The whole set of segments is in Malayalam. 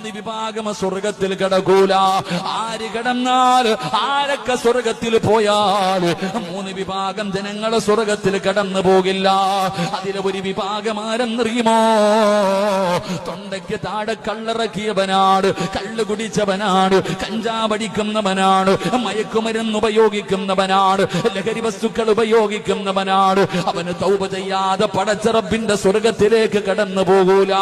മൂന്ന് വിഭാഗം സ്വർഗത്തിൽ കടക്കൂല. ആര് കടന്നാൽ, ആരൊക്കെ സ്വർഗത്തിൽ പോയാൽ മൂന്ന് വിഭാഗം ജനങ്ങളെ സ്വർഗത്തിൽ കടന്നു പോകില്ല. അതിലെ ഒരു വിഭാഗം ആരെന്നറിയുമോ? തൊണ്ടയ്ക്ക് താഴെ കള്ളിറക്കിയവനാണ്, കള്ളു കുടിച്ചവനാണ്, കഞ്ചാവടിക്കുന്നവനാണ്, മയക്കുമരുന്ന് ഉപയോഗിക്കുന്നവനാണ്, ലഹരി വസ്തുക്കൾ ഉപയോഗിക്കുന്നവനാണ്. അവന് തൗബ ചെയ്യാതെ പടച്ച റബ്ബിന്റെ സ്വർഗത്തിലേക്ക് കടന്നു പോകൂല.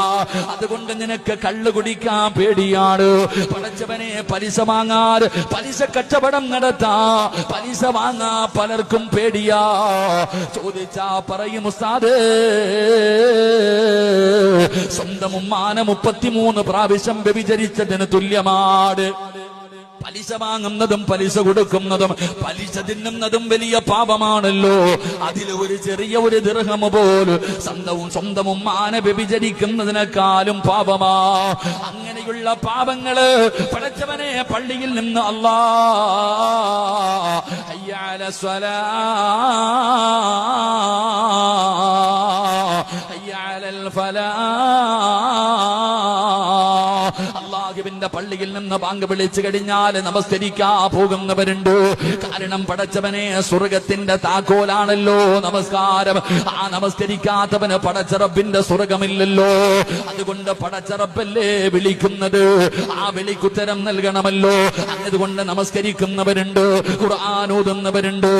അതുകൊണ്ട് നിനക്ക് കള്ളു കുടിക്കാൻ പേടിയാണ്. പടച്ചവനെ പലിശ വാങ്ങാൻ, പലിശ കച്ചവടം നടത്താ, പലിശ വാങ്ങാ പലർക്കും പേടിയാ. ചോദിച്ചാ പറയും ഉസ്താദേ, സ്വന്തം ഉമ്മാനെ 33 പ്രാവശ്യം വ്യഭിചരിച്ചതിന് തുല്യമാണ്. പലിശ വാങ്ങുന്നതും പലിശ കൊടുക്കുന്നതും പലിശ തിന്നുന്നതും വലിയ പാപമാണല്ലോ. അതിൽ ഒരു ചെറിയ ഒരു ദിർഹം പോലും സ്വന്തം ഉമ്മാനെ വ്യഭിചരിക്കുന്നതിനേക്കാളും പാപമാ. അങ്ങനെയുള്ള പാപങ്ങള് പടച്ചവനെ പള്ളിയിൽ നിന്ന് അല്ലാഹ് ഹയ്യ അലൽ സ്വലാഹ് ഹയ്യ അലൽ ഫലാഹ്, അല്ലാഹുവിന്റെ പള്ളിയിൽ നിന്ന് ബാങ്ക് വിളിച്ചു കഴിഞ്ഞാൽ നമസ്കരിക്കാ പോകുന്നവരുണ്ട്. കാരണം പടച്ചവനെ സ്വർഗത്തിന്റെ താക്കോലാണല്ലോ നമസ്കാരം. ആ നമസ്കരിക്കാത്തവന് പടച്ച റബ്ബിന്റെ സ്വർഗമില്ലല്ലോ. അതുകൊണ്ട് പടച്ച റബ്ബല്ലേ വിളിക്കുന്നത്, ആ വിളിക്കുത്തരം നൽകണമല്ലോ. അതുകൊണ്ട് നമസ്കരിക്കുന്നവരുണ്ട്, ഖുർആൻ ഓതുന്നവരുണ്ട്.